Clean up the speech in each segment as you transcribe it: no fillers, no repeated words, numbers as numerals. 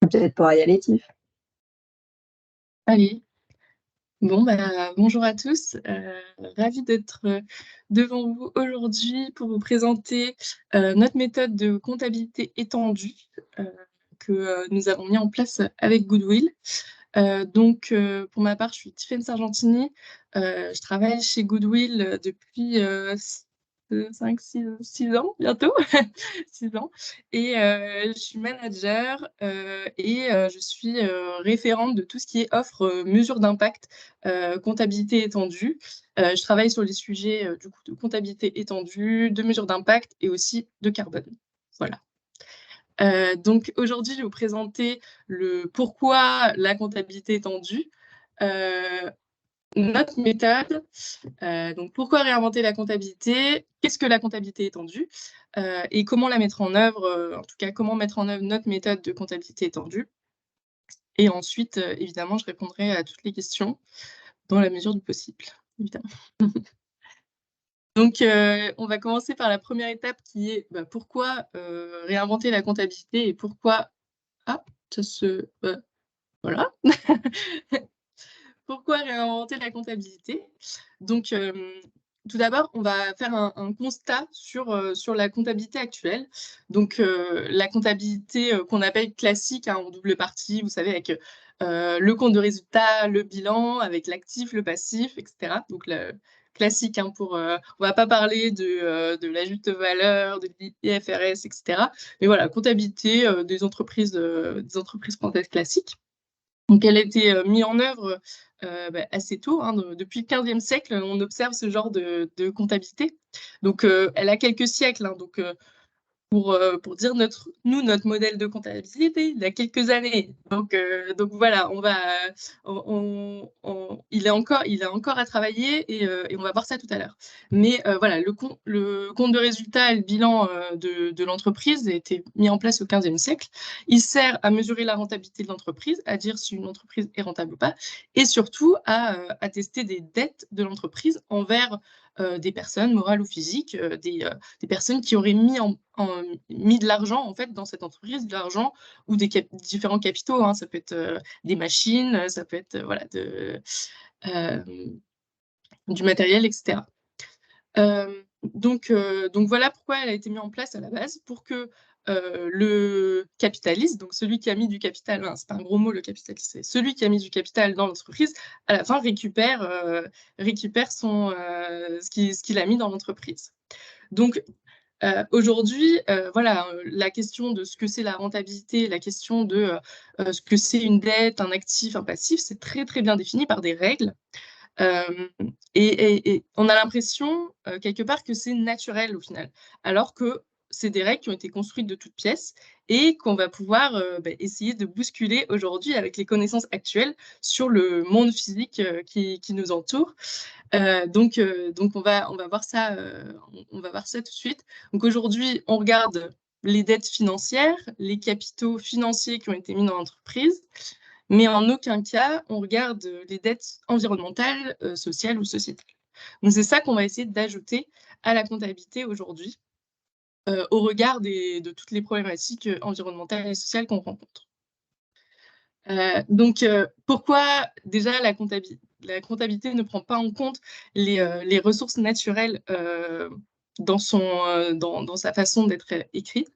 Peut-être pour y aller, Tiff. Allez, bon, bonjour à tous. Ravie d'être devant vous aujourd'hui pour vous présenter notre méthode de comptabilité étendue euh, que nous avons mis en place avec Goodwill. Pour ma part, je suis Tiffaine Sargentini. Je travaille chez Goodwill depuis 5, 6 ans bientôt, 6 ans. Et je suis manager et je suis référente de tout ce qui est offre mesure d'impact, comptabilité étendue. Je travaille sur les sujets du coup, de comptabilité étendue, de mesure d'impact et aussi de carbone. Voilà. Donc aujourd'hui, je vais vous présenter le pourquoi la comptabilité étendue, notre méthode. Donc pourquoi réinventer la comptabilité? Qu'est-ce que la comptabilité étendue? Et comment la mettre en œuvre, en tout cas comment mettre en œuvre notre méthode de comptabilité étendue. Et ensuite, évidemment, je répondrai à toutes les questions dans la mesure du possible, évidemment. Donc, on va commencer par la première étape qui est pourquoi réinventer la comptabilité et pourquoi... Ah, ça se... voilà. Pourquoi réinventer la comptabilité? Donc, tout d'abord, on va faire un constat sur la comptabilité actuelle. Donc, la comptabilité qu'on appelle classique, hein, en double partie, vous savez, avec le compte de résultat, le bilan, avec l'actif, le passif, etc. Donc, le classique, hein, on va pas parler de la juste valeur, de l'IFRS, etc. Mais voilà, comptabilité des entreprises françaises classiques. Donc, elle a été mise en œuvre assez tôt, hein, depuis le XVe siècle, on observe ce genre de comptabilité. Donc, elle a quelques siècles, hein, donc pour dire notre modèle de comptabilité, il y a quelques années. Donc voilà, il est encore à travailler et on va voir ça tout à l'heure. Mais voilà, le compte de résultat et le bilan de l'entreprise a été mis en place au XVe siècle. Il sert à mesurer la rentabilité de l'entreprise, à dire si une entreprise est rentable ou pas, et surtout à attester des dettes de l'entreprise envers des personnes morales ou physiques, des personnes qui auraient mis de l'argent en fait dans cette entreprise, de l'argent ou différents capitaux, hein. Ça peut être des machines, ça peut être euh, du matériel, etc. Donc voilà pourquoi elle a été mise en place à la base, pour que le capitaliste, donc celui qui a mis du capital, c'est pas un gros mot le capitaliste, c'est celui qui a mis du capital dans l'entreprise, à la fin récupère ce qu'il a mis dans l'entreprise. Donc aujourd'hui, voilà, la question de ce que c'est la rentabilité, la question de ce que c'est une dette, un actif, un passif, c'est très très bien défini par des règles. Euh, et on a l'impression, quelque part, que c'est naturel au final, alors que c'est des règles qui ont été construites de toutes pièces et qu'on va pouvoir essayer de bousculer aujourd'hui avec les connaissances actuelles sur le monde physique qui nous entoure. Donc on va voir ça tout de suite. Donc aujourd'hui, on regarde les dettes financières, les capitaux financiers qui ont été mis dans l'entreprise, mais en aucun cas, on regarde les dettes environnementales, sociales ou sociétales. Donc c'est ça qu'on va essayer d'ajouter à la comptabilité aujourd'hui, au regard de toutes les problématiques environnementales et sociales qu'on rencontre. Pourquoi déjà la comptabilité ne prend pas en compte les ressources naturelles dans sa façon d'être écrite?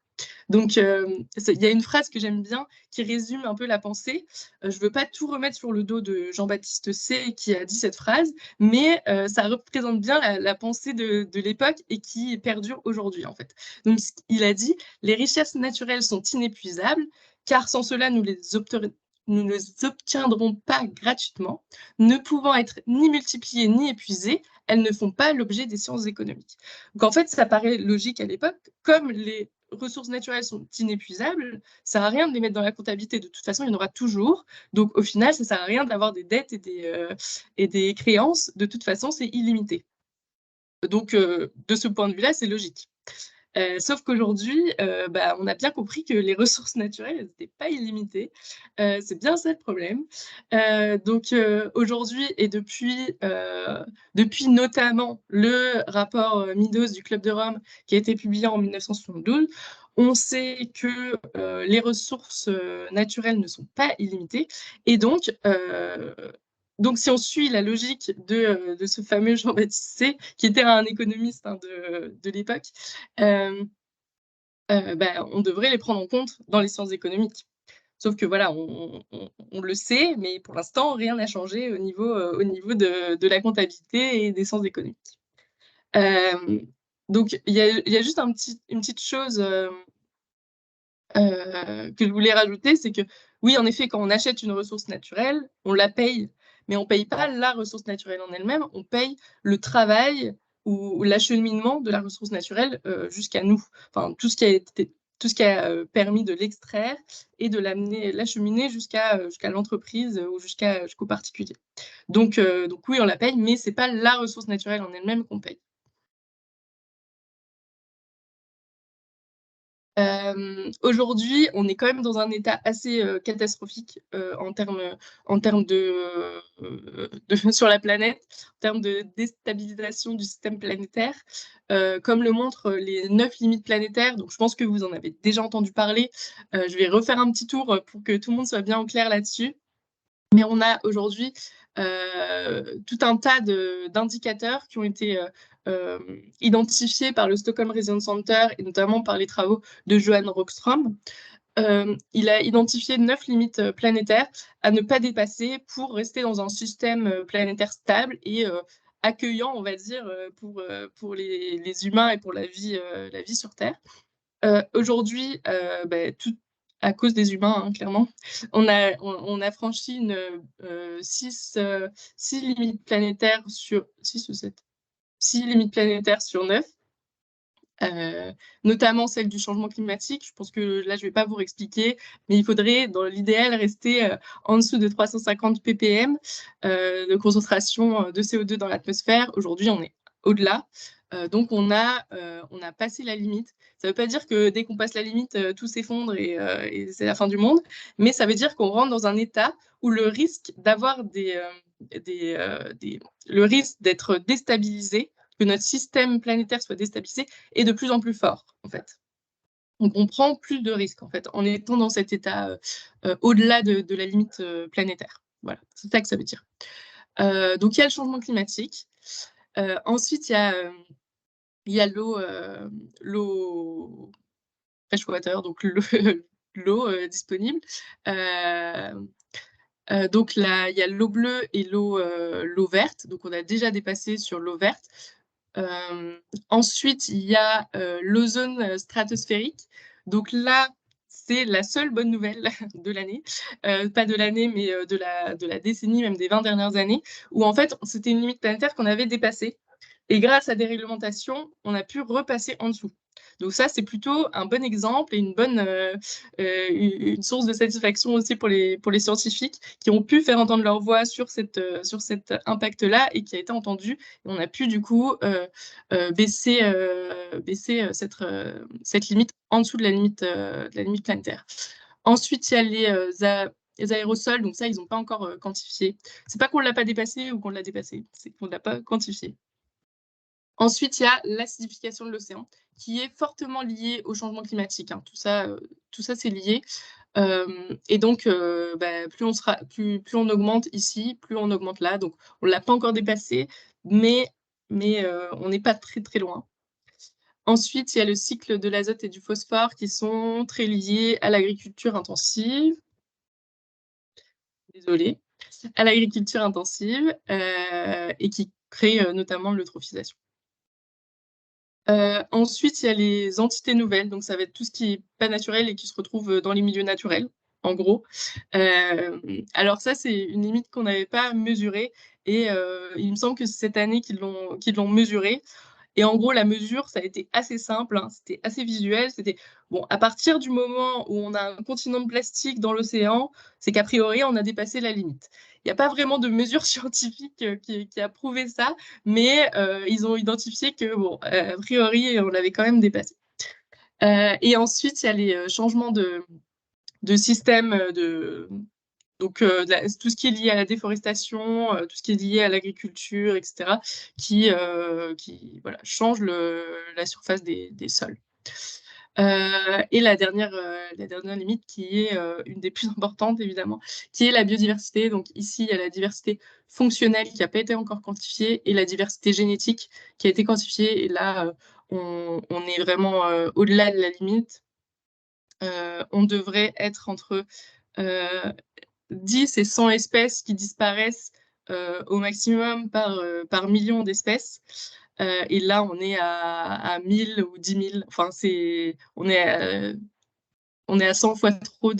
Donc, il y a une phrase que j'aime bien qui résume un peu la pensée. Je ne veux pas tout remettre sur le dos de Jean-Baptiste C qui a dit cette phrase, mais ça représente bien la pensée de l'époque et qui perdure aujourd'hui, en fait. Donc, il a dit, les richesses naturelles sont inépuisables, car sans cela, nous ne les obtiendrons pas gratuitement. Ne pouvant être ni multipliées ni épuisées, elles ne font pas l'objet des sciences économiques. Donc, en fait, ça paraît logique à l'époque, comme les ressources naturelles sont inépuisables, ça ne sert à rien de les mettre dans la comptabilité. De toute façon, il y en aura toujours. Donc, au final, ça ne sert à rien d'avoir des dettes et des créances. De toute façon, c'est illimité. Donc, de ce point de vue-là, c'est logique. Sauf qu'aujourd'hui, on a bien compris que les ressources naturelles n'étaient pas illimitées. C'est bien ça le problème. Aujourd'hui, et depuis notamment le rapport Midos du Club de Rome qui a été publié en 1972, On sait que les ressources naturelles ne sont pas illimitées. Et donc si on suit la logique de ce fameux Jean-Baptiste Say, qui était un économiste de l'époque, on devrait les prendre en compte dans les sciences économiques. Sauf que voilà, on le sait, mais pour l'instant, rien n'a changé au niveau de la comptabilité et des sciences économiques. Donc il y a juste une petite chose que je voulais rajouter, c'est que oui, en effet, quand on achète une ressource naturelle, on la paye, mais on ne paye pas la ressource naturelle en elle-même, on paye le travail ou l'acheminement de la ressource naturelle jusqu'à nous. Enfin, tout ce qui a permis de l'extraire et de l'acheminer jusqu'à l'entreprise ou jusqu'au particulier. Donc oui, on la paye, mais c'est pas la ressource naturelle en elle-même qu'on paye. Aujourd'hui, on est quand même dans un état assez catastrophique en termes sur la planète, en termes de déstabilisation du système planétaire, comme le montrent les 9 limites planétaires. Donc, je pense que vous en avez déjà entendu parler. Je vais refaire un petit tour pour que tout le monde soit bien au clair là-dessus. Mais on a aujourd'hui tout un tas d'indicateurs qui ont été identifiés par le Stockholm Resilience Center et notamment par les travaux de Johan Rockström. Il a identifié 9 limites planétaires à ne pas dépasser pour rester dans un système planétaire stable et accueillant, on va dire, pour les humains et pour la vie sur Terre. Aujourd'hui, tout à cause des humains, hein, clairement, on a franchi 6 limites planétaires sur 6 ou 7, 6 limites planétaires sur 9, notamment celle du changement climatique. Je pense que là, je ne vais pas vous réexpliquer, mais il faudrait, dans l'idéal, rester en dessous de 350 ppm de concentration de CO2 dans l'atmosphère. Aujourd'hui, on est au-delà. Donc, on a passé la limite. Ça ne veut pas dire que dès qu'on passe la limite, tout s'effondre et c'est la fin du monde, mais ça veut dire qu'on rentre dans un état où le risque d'avoir le risque d'être déstabilisé, que notre système planétaire soit déstabilisé, est de plus en plus fort, en fait. Donc, on prend plus de risques, en fait, en étant dans cet état au-delà de la limite planétaire. Voilà, c'est ça que ça veut dire. Donc, il y a le changement climatique. Ensuite, il y a l'eau freshwater, donc l'eau disponible. Donc là, il y a l'eau bleue et l'eau verte. Donc, on a déjà dépassé sur l'eau verte. Ensuite, il y a l'ozone stratosphérique. Donc là, c'est la seule bonne nouvelle de l'année. Pas de l'année, mais de la décennie, même des 20 dernières années, où en fait, c'était une limite planétaire qu'on avait dépassée. Et grâce à des réglementations, on a pu repasser en dessous. Donc ça, c'est plutôt un bon exemple et une source de satisfaction aussi pour les scientifiques qui ont pu faire entendre leur voix sur cet impact-là et qui a été entendu. Et on a pu du coup baisser cette limite en dessous de la limite planétaire. Ensuite, il y a les aérosols, donc ça, ils n'ont pas encore quantifié. C'est pas qu'on ne l'a pas dépassé ou qu'on l'a dépassé, c'est qu'on ne l'a pas quantifié. Ensuite, il y a l'acidification de l'océan, qui est fortement liée au changement climatique, hein. Tout ça, c'est lié. Et donc, plus on augmente ici, plus on augmente là. Donc, on ne l'a pas encore dépassé, mais on n'est pas très, très loin. Ensuite, il y a le cycle de l'azote et du phosphore qui sont très liés à l'agriculture intensive. Désolée. À l'agriculture intensive et qui crée notamment l'eutrophisation. Ensuite, il y a les entités nouvelles, donc ça va être tout ce qui est pas naturel et qui se retrouve dans les milieux naturels, en gros. Alors ça, c'est une limite qu'on n'avait pas mesurée et il me semble que c'est cette année qu'ils l'ont mesurée. Et en gros, la mesure, ça a été assez simple, hein, c'était assez visuel. C'était, bon, à partir du moment où on a un continent de plastique dans l'océan, c'est qu'a priori, on a dépassé la limite. Il n'y a pas vraiment de mesure scientifique qui a prouvé ça, mais ils ont identifié que, bon, a priori, on l'avait quand même dépassé. Et ensuite, il y a les changements de système donc, tout ce qui est lié à la déforestation, tout ce qui est lié à l'agriculture, etc., qui voilà, change la surface des sols. Et la dernière limite qui est une des plus importantes évidemment, qui est la biodiversité. Donc ici, il y a la diversité fonctionnelle qui n'a pas été encore quantifiée et la diversité génétique qui a été quantifiée. Et là, on est vraiment au-delà de la limite. On devrait être entre 10 et 100 espèces qui disparaissent au maximum par million d'espèces. Et là, on est à 1000 ou 10 000. Enfin, on est à 100 fois trop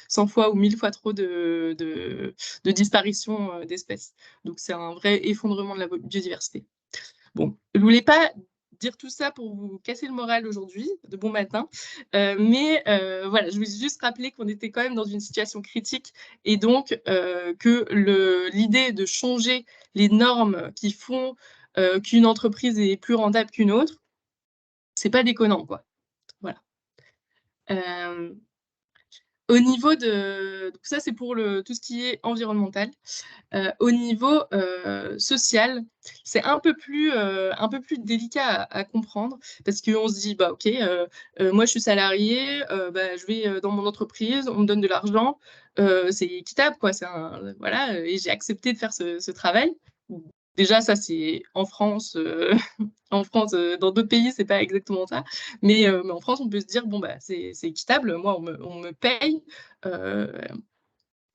100 fois ou 1000 fois trop de disparition d'espèces. Donc, c'est un vrai effondrement de la biodiversité. Bon, je voulais pas dire tout ça pour vous casser le moral aujourd'hui, de bon matin, mais voilà, je voulais juste rappeler qu'on était quand même dans une situation critique et donc que l'idée de changer les normes qui font qu'une entreprise est plus rentable qu'une autre, c'est pas déconnant, quoi. Voilà. Au niveau de... Donc ça, c'est pour tout ce qui est environnemental. Au niveau social, c'est un peu plus délicat à comprendre parce qu'on se dit, bah, ok, moi je suis salarié, bah, je vais dans mon entreprise, on me donne de l'argent, c'est équitable, quoi. Voilà, et j'ai accepté de faire ce travail. Déjà, ça, c'est en France. En France, dans d'autres pays, c'est pas exactement ça. Mais en France, on peut se dire, bon, bah, c'est équitable, moi, on me paye, euh,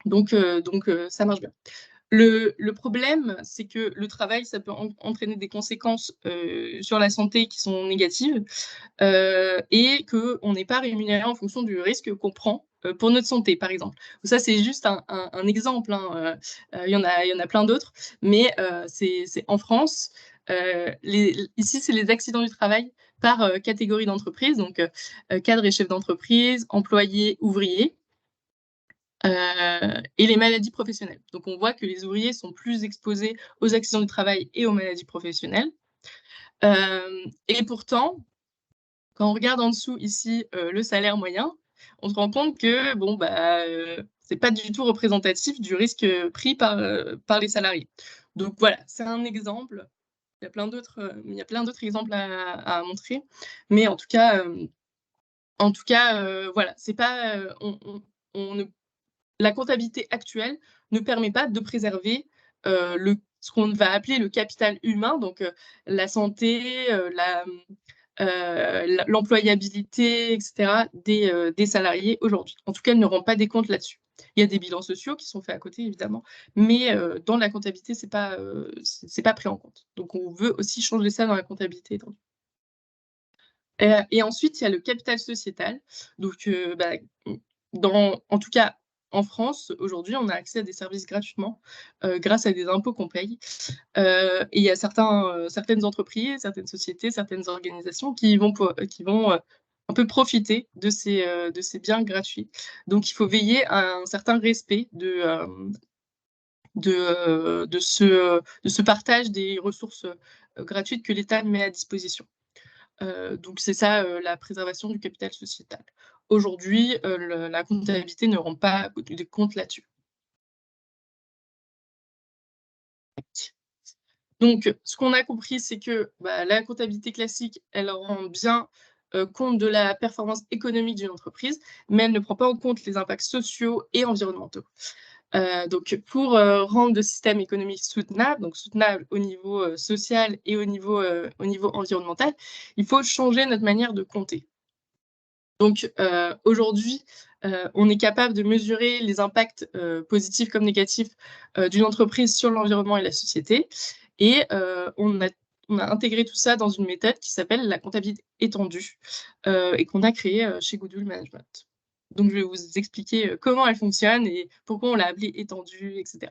donc ça marche bien. Le problème, c'est que le travail, ça peut entraîner des conséquences sur la santé qui sont négatives et qu'on n'est pas rémunéré en fonction du risque qu'on prend pour notre santé, par exemple. Ça, c'est juste un exemple. Hein. Il y en a plein d'autres, mais c'est en France. Ici, c'est les accidents du travail par catégorie d'entreprise, donc cadre et chef d'entreprise, employés, ouvriers. Et les maladies professionnelles. Donc, on voit que les ouvriers sont plus exposés aux accidents du travail et aux maladies professionnelles. Et pourtant, quand on regarde en dessous ici le salaire moyen, on se rend compte que bon, bah, c'est pas du tout représentatif du risque pris par les salariés. Donc voilà, c'est un exemple. Il y a plein d'autres exemples à montrer. Mais en tout cas voilà, c'est pas, on ne la comptabilité actuelle ne permet pas de préserver ce qu'on va appeler le capital humain, donc la santé, l'employabilité, etc., des salariés aujourd'hui. En tout cas, elle ne rend pas des comptes là-dessus. Il y a des bilans sociaux qui sont faits à côté, évidemment, mais dans la comptabilité, c'est pas pris en compte. Donc, on veut aussi changer ça dans la comptabilité. Et ensuite, il y a le capital sociétal. Donc, bah, en tout cas, en France, aujourd'hui, on a accès à des services gratuitement grâce à des impôts qu'on paye. Et il y a certaines entreprises, certaines sociétés, certaines organisations qui vont un peu profiter de ces biens gratuits. Donc, il faut veiller à un certain respect de ce partage des ressources gratuites que l'État met à disposition. Donc, c'est ça la préservation du capital sociétal. Aujourd'hui, la comptabilité ne rend pas des comptes là-dessus. Donc, ce qu'on a compris, c'est que bah, la comptabilité classique, elle rend bien compte de la performance économique d'une entreprise, mais elle ne prend pas en compte les impacts sociaux et environnementaux. Donc, pour rendre le système économique soutenable, donc soutenable au niveau social et au niveau environnemental, il faut changer notre manière de compter. Donc, aujourd'hui, on est capable de mesurer les impacts positifs comme négatifs d'une entreprise sur l'environnement et la société. Et on a intégré tout ça dans une méthode qui s'appelle la comptabilité étendue et qu'on a créée chez Goodwill Management. Donc, je vais vous expliquer comment elle fonctionne et pourquoi on l'a appelée étendue, etc.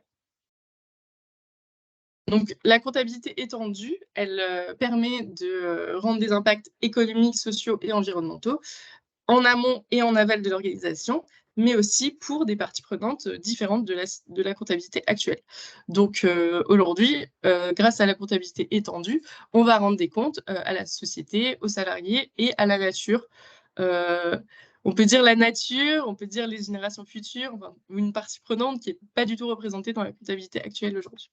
Donc, la comptabilité étendue, elle permet de rendre des impacts économiques, sociaux et environnementaux en amont et en aval de l'organisation, mais aussi pour des parties prenantes différentes de la comptabilité actuelle. Donc aujourd'hui, grâce à la comptabilité étendue, on va rendre des comptes à la société, aux salariés et à la nature. On peut dire la nature, on peut dire les générations futures, enfin, une partie prenante qui n'est pas du tout représentée dans la comptabilité actuelle aujourd'hui.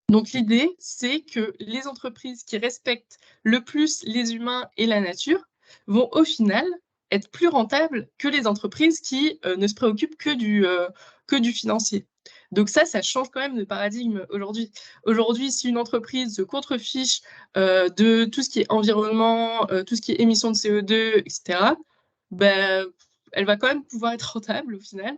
Donc l'idée, c'est que les entreprises qui respectent le plus les humains et la nature vont au final être plus rentables que les entreprises qui ne se préoccupent que du financier. Donc ça change quand même de paradigme aujourd'hui. Aujourd'hui, si une entreprise se contrefiche de tout ce qui est environnement, tout ce qui est émissions de CO2, etc., ben, elle va quand même pouvoir être rentable au final.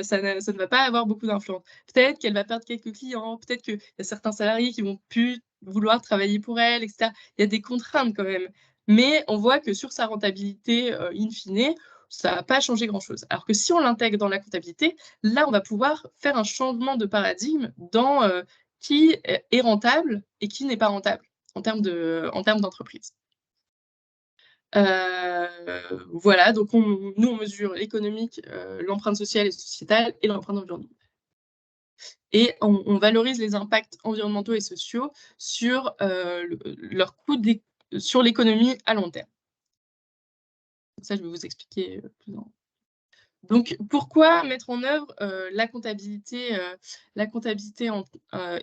Ça ne va pas avoir beaucoup d'influence. Peut-être qu'elle va perdre quelques clients, peut-être qu'il y a certains salariés qui vont plus vouloir travailler pour elle, etc. Il y a des contraintes quand même. Mais on voit que sur sa rentabilité, in fine, ça va pas changer grand-chose. Alors que si on l'intègre dans la comptabilité, là, on va pouvoir faire un changement de paradigme dans qui est rentable et qui n'est pas rentable en termes d'entreprise. Voilà, donc nous, on mesure l'économique, l'empreinte sociale et sociétale et l'empreinte environnementale. Et on valorise les impacts environnementaux et sociaux sur leur coût sur l'économie à long terme. Ça, je vais vous expliquer plus en. Donc, pourquoi mettre en œuvre la comptabilité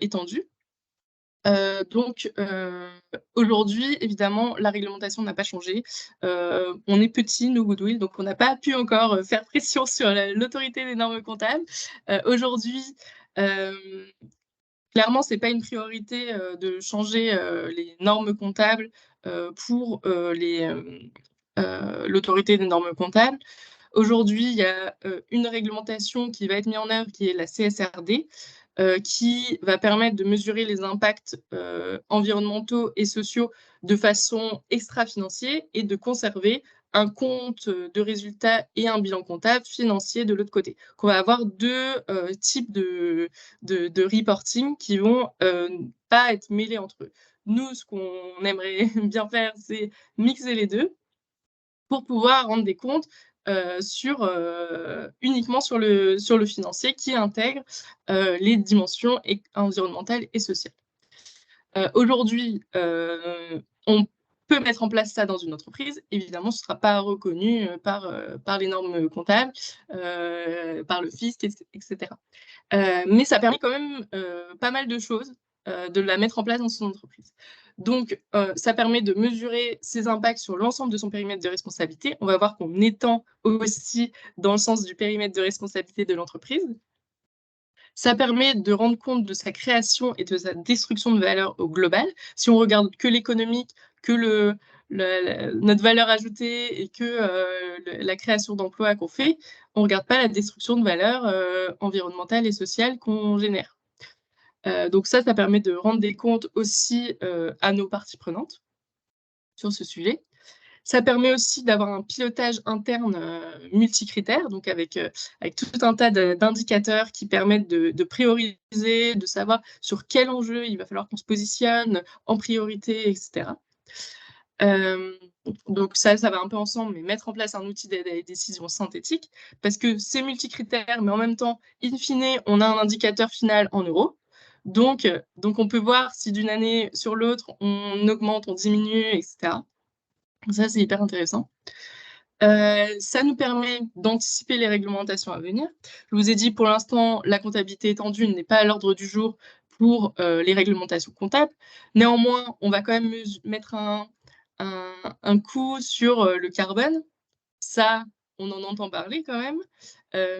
étendue? Donc, aujourd'hui, évidemment, la réglementation n'a pas changé. On est petit, nous, Goodwill, donc on n'a pas pu encore faire pression sur l'autorité des normes comptables. Aujourd'hui, euh, clairement, c'est pas une priorité de changer les normes comptables pour l'autorité des normes comptables. Aujourd'hui, il y a une réglementation qui va être mise en œuvre, qui est la CSRD, qui va permettre de mesurer les impacts environnementaux et sociaux de façon extra-financière et de conserver un compte de résultats et un bilan comptable financier de l'autre côté. On va avoir deux types de reporting qui vont pas être mêlés entre eux. Nous, ce qu'on aimerait bien faire, c'est mixer les deux pour pouvoir rendre des comptes uniquement sur le financier qui intègre les dimensions environnementales et sociales. Aujourd'hui, on peut mettre en place ça dans une entreprise. Évidemment, ce ne sera pas reconnu par les normes comptables, par le fisc, etc. Mais ça permet quand même pas mal de choses de la mettre en place dans son entreprise. Donc, ça permet de mesurer ses impacts sur l'ensemble de son périmètre de responsabilité. On va voir qu'on étend aussi dans le sens du périmètre de responsabilité de l'entreprise. Ça permet de rendre compte de sa création et de sa destruction de valeur au global. Si on regarde que l'économique, que notre valeur ajoutée et que la création d'emplois qu'on fait, on ne regarde pas la destruction de valeur environnementale et sociale qu'on génère. Donc ça permet de rendre des comptes aussi à nos parties prenantes sur ce sujet. Ça permet aussi d'avoir un pilotage interne multicritère, donc avec tout un tas d'indicateurs qui permettent de prioriser, de savoir sur quel enjeu il va falloir qu'on se positionne en priorité, etc. Donc ça va un peu ensemble, mais mettre en place un outil d'aide à la décision synthétique, parce que c'est multicritère, mais en même temps, in fine, on a un indicateur final en euros. Donc on peut voir si d'une année sur l'autre, on augmente, on diminue, etc. Ça, c'est hyper intéressant. Ça nous permet d'anticiper les réglementations à venir. Je vous ai dit, pour l'instant, la comptabilité étendue n'est pas à l'ordre du jour pour les réglementations comptables. Néanmoins, on va quand même mettre un coup sur le carbone. Ça, on en entend parler quand même,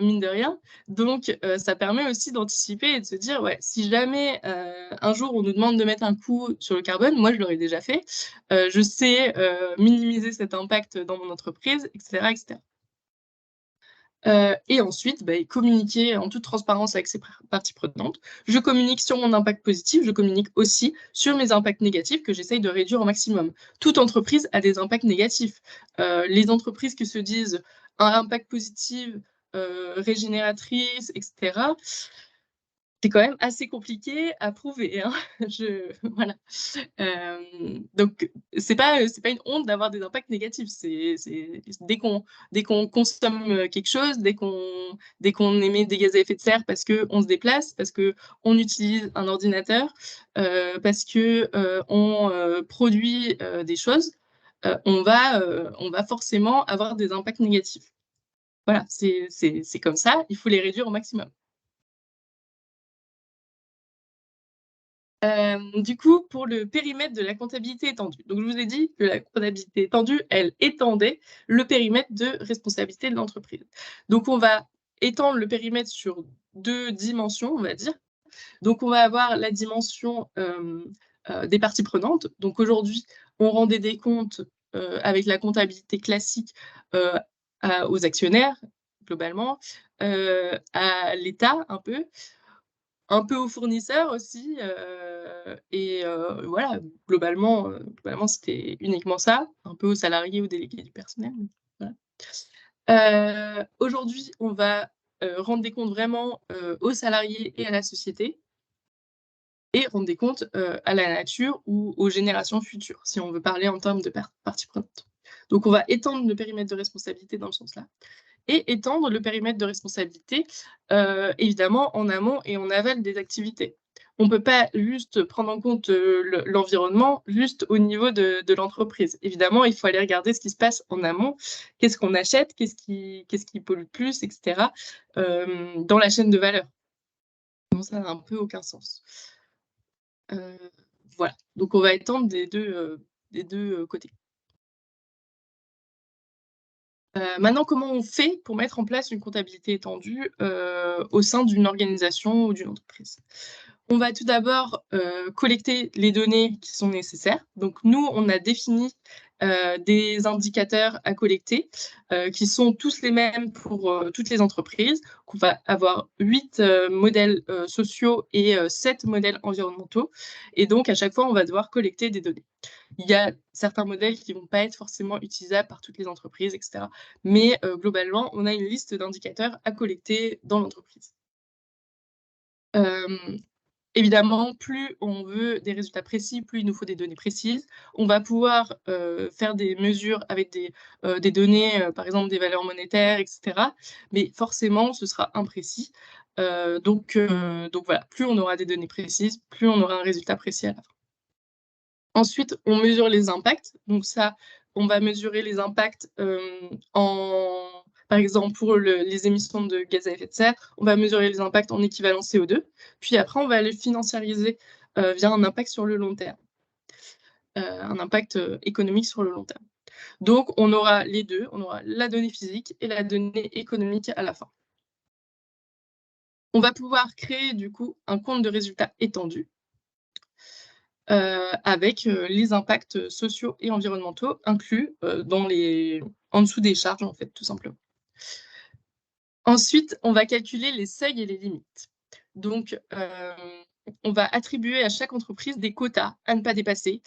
mine de rien. Donc, ça permet aussi d'anticiper et de se dire, ouais, si jamais un jour on nous demande de mettre un coup sur le carbone, moi je l'aurais déjà fait, je sais minimiser cet impact dans mon entreprise, etc. etc. Et ensuite, communiquer en toute transparence avec ses parties prenantes. Je communique sur mon impact positif, je communique aussi sur mes impacts négatifs que j'essaye de réduire au maximum. Toute entreprise a des impacts négatifs. Les entreprises qui se disent un impact positif, régénératrice, etc., c'est quand même assez compliqué à prouver, hein. Voilà. Donc, c'est pas une honte d'avoir des impacts négatifs. Dès qu'on consomme quelque chose, dès qu'on émet des gaz à effet de serre parce qu'on se déplace, parce qu'on utilise un ordinateur, parce qu'on produit des choses, on va forcément avoir des impacts négatifs. Voilà, c'est comme ça, il faut les réduire au maximum. Du coup, pour le périmètre de la comptabilité étendue. Donc, je vous ai dit que la comptabilité étendue, elle étendait le périmètre de responsabilité de l'entreprise. Donc, on va étendre le périmètre sur 2 dimensions, on va dire. Donc, on va avoir la dimension des parties prenantes. Donc, aujourd'hui, on rendait des comptes avec la comptabilité classique aux actionnaires, globalement, à l'État, un peu aux fournisseurs aussi, et voilà, globalement, c'était uniquement ça, un peu aux salariés, aux délégués du personnel, voilà. Aujourd'hui, on va rendre des comptes vraiment aux salariés et à la société, et rendre des comptes à la nature ou aux générations futures, si on veut parler en termes de parties prenantes. Donc, on va étendre le périmètre de responsabilité dans le sens-là, et étendre le périmètre de responsabilité, évidemment, en amont et en aval des activités. On ne peut pas juste prendre en compte l'environnement juste au niveau de l'entreprise. Évidemment, il faut aller regarder ce qui se passe en amont. Qu'est-ce qu'on achète, qu'est-ce qui pollue le plus, etc., dans la chaîne de valeur. Sinon, ça n'a un peu aucun sens. Voilà, donc on va étendre des deux côtés. Maintenant, comment on fait pour mettre en place une comptabilité étendue au sein d'une organisation ou d'une entreprise? On va tout d'abord collecter les données qui sont nécessaires. Donc nous, on a défini des indicateurs à collecter qui sont tous les mêmes pour toutes les entreprises. On va avoir 8 modèles sociaux et 7 modèles environnementaux. Et donc, à chaque fois, on va devoir collecter des données. Il y a certains modèles qui ne vont pas être forcément utilisables par toutes les entreprises, etc. Mais globalement, on a une liste d'indicateurs à collecter dans l'entreprise. Évidemment, plus on veut des résultats précis, plus il nous faut des données précises. On va pouvoir faire des mesures avec des données, par exemple des valeurs monétaires, etc. Mais forcément, ce sera imprécis. Donc voilà, plus on aura des données précises, plus on aura un résultat précis à la fin. Ensuite, on mesure les impacts. Donc ça, on va mesurer les impacts par exemple, pour les émissions de gaz à effet de serre, on va mesurer les impacts en équivalent CO2. Puis après, on va les financiariser via un impact sur le long terme, un impact économique sur le long terme. Donc, on aura les deux, on aura la donnée physique et la donnée économique à la fin. On va pouvoir créer du coup un compte de résultats étendu avec les impacts sociaux et environnementaux inclus en dessous des charges, en fait, tout simplement. Ensuite, on va calculer les seuils et les limites. Donc, on va attribuer à chaque entreprise des quotas à ne pas dépasser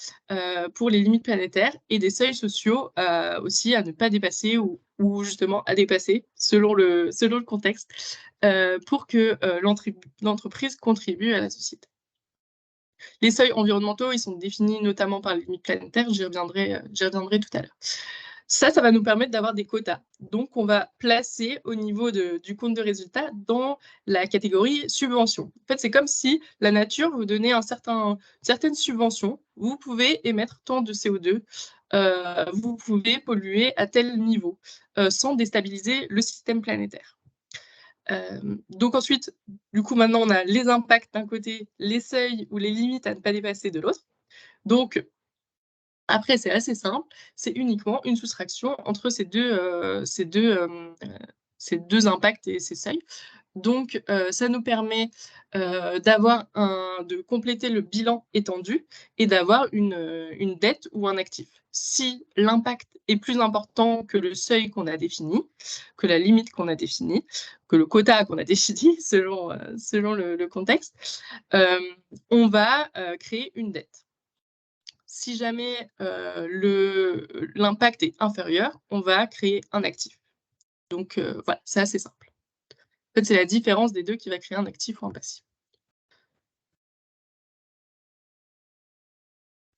pour les limites planétaires et des seuils sociaux aussi à ne pas dépasser ou justement à dépasser selon le contexte pour que l'entreprise contribue à la société. Les seuils environnementaux, ils sont définis notamment par les limites planétaires, j'y reviendrai tout à l'heure. Ça va nous permettre d'avoir des quotas. Donc, on va placer au niveau du compte de résultat dans la catégorie subvention. En fait, c'est comme si la nature vous donnait certaines subventions. Vous pouvez émettre tant de CO2, vous pouvez polluer à tel niveau, sans déstabiliser le système planétaire. Donc ensuite, du coup, maintenant, on a les impacts d'un côté, les seuils ou les limites à ne pas dépasser de l'autre. Donc, après, c'est assez simple, c'est uniquement une soustraction entre ces deux impacts et ces seuils. Donc, ça nous permet de compléter le bilan étendu et d'avoir une dette ou un actif. Si l'impact est plus important que le seuil qu'on a défini, que la limite qu'on a définie, que le quota qu'on a défini selon le contexte, on va créer une dette. Si jamais l'impact est inférieur, on va créer un actif. Donc voilà, c'est assez simple. En fait, c'est la différence des deux qui va créer un actif ou un passif.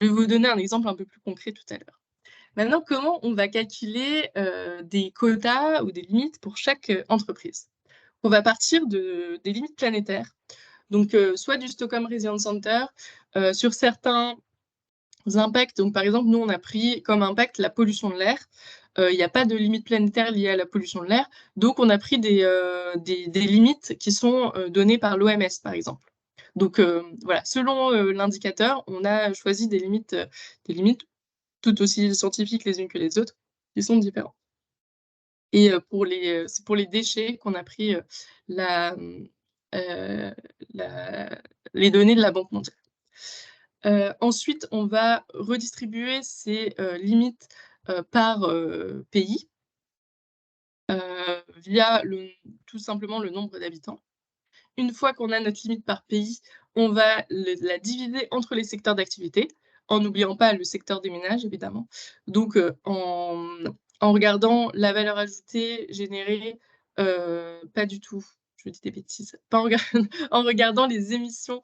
Je vais vous donner un exemple un peu plus concret tout à l'heure. Maintenant, comment on va calculer des quotas ou des limites pour chaque entreprise? On va partir des limites planétaires. Donc, soit du Stockholm Resilience Center, sur certains impacts. Donc, par exemple, nous, on a pris comme impact la pollution de l'air. Il n'y a pas de limite planétaire liée à la pollution de l'air. Donc, on a pris des limites qui sont données par l'OMS, par exemple. Donc voilà, selon l'indicateur, on a choisi des limites tout aussi scientifiques les unes que les autres, qui sont différentes. Et c'est pour les déchets qu'on a pris la, la les données de la Banque mondiale. Ensuite, on va redistribuer ces limites par pays, via tout simplement le nombre d'habitants. Une fois qu'on a notre limite par pays, on va la diviser entre les secteurs d'activité, en n'oubliant pas le secteur des ménages, évidemment. Donc, en regardant la valeur ajoutée générée, pas du tout, je dis des bêtises, pas en regardant les émissions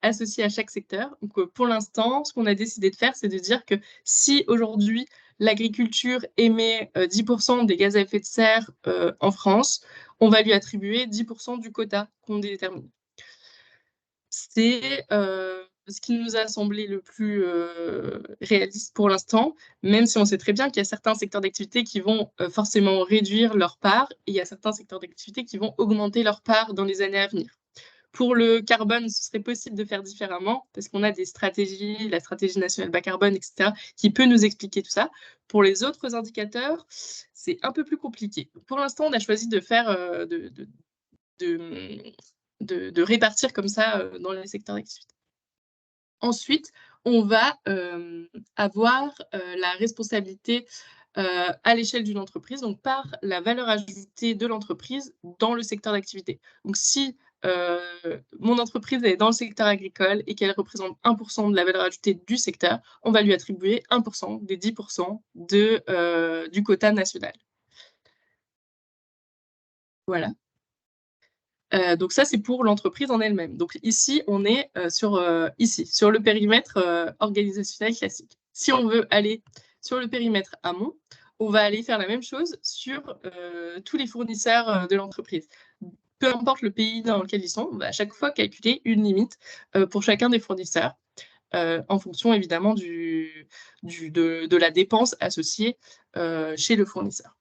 associées à chaque secteur. Donc, pour l'instant, ce qu'on a décidé de faire, c'est de dire que si aujourd'hui l'agriculture émet 10% des gaz à effet de serre en France, on va lui attribuer 10% du quota qu'on détermine. C'est ce qui nous a semblé le plus réaliste pour l'instant, même si on sait très bien qu'il y a certains secteurs d'activité qui vont forcément réduire leur part, et il y a certains secteurs d'activité qui vont augmenter leur part dans les années à venir. Pour le carbone, ce serait possible de faire différemment, parce qu'on a des stratégies, la stratégie nationale bas carbone, etc., qui peut nous expliquer tout ça. Pour les autres indicateurs, c'est un peu plus compliqué. Pour l'instant, on a choisi de faire, de répartir comme ça dans les secteurs d'activité. Ensuite, on va avoir la responsabilité à l'échelle d'une entreprise, donc par la valeur ajoutée de l'entreprise dans le secteur d'activité. Donc si mon entreprise est dans le secteur agricole et qu'elle représente 1% de la valeur ajoutée du secteur, on va lui attribuer 1% des 10% du quota national. Voilà. Donc ça, c'est pour l'entreprise en elle-même. Donc ici, on est sur le périmètre organisationnel classique. Si on veut aller sur le périmètre amont, on va aller faire la même chose sur tous les fournisseurs de l'entreprise. Peu importe le pays dans lequel ils sont, on va à chaque fois calculer une limite pour chacun des fournisseurs, en fonction évidemment de la dépense associée chez le fournisseur.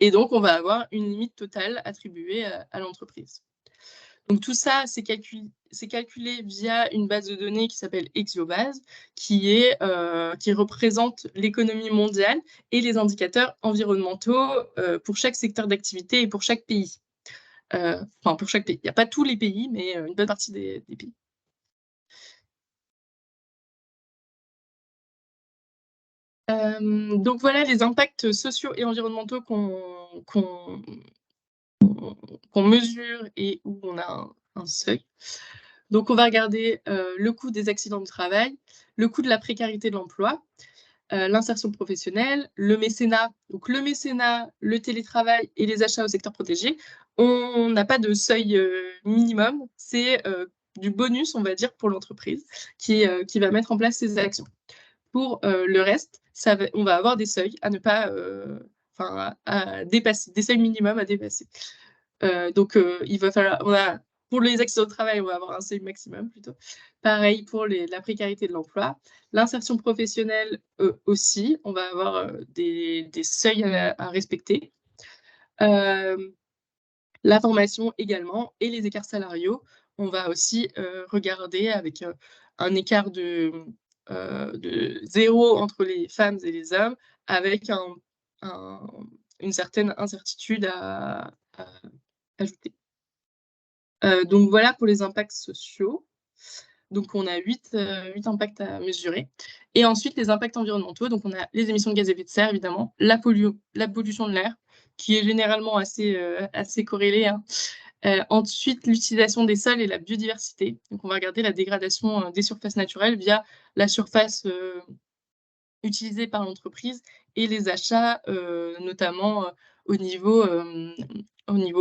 Et donc, on va avoir une limite totale attribuée à l'entreprise. Donc tout ça, c'est calculé via une base de données qui s'appelle Exiobase, qui représente l'économie mondiale et les indicateurs environnementaux pour chaque secteur d'activité et pour chaque pays. Enfin, pour chaque pays. Il n'y a pas tous les pays, mais une bonne partie des pays. Donc voilà les impacts sociaux et environnementaux qu'on mesure et où on a un seuil. Donc, on va regarder le coût des accidents du travail, le coût de la précarité de l'emploi, l'insertion professionnelle, le mécénat. Donc, le mécénat, le télétravail et les achats au secteur protégé, on n'a pas de seuil minimum. C'est du bonus, on va dire, pour l'entreprise qui va mettre en place ces actions. Pour le reste, on va avoir des seuils à ne pas, à dépasser, des seuils minimums à dépasser. Donc, il va falloir, pour les accidents de travail, on va avoir un seuil maximum plutôt. Pareil pour la précarité de l'emploi. L'insertion professionnelle aussi, on va avoir des seuils à respecter. La formation également et les écarts salariaux. On va aussi regarder avec un écart de 0 entre les femmes et les hommes, avec une certaine incertitude à ajouter. Donc voilà pour les impacts sociaux. Donc on a 8 impacts à mesurer. Et ensuite, les impacts environnementaux. Donc on a les émissions de gaz à effet de serre, évidemment, la pollution de l'air, qui est généralement assez corrélée. Hein. Ensuite, l'utilisation des sols et la biodiversité. Donc on va regarder la dégradation des surfaces naturelles via la surface utilisée par l'entreprise et les achats, notamment au niveau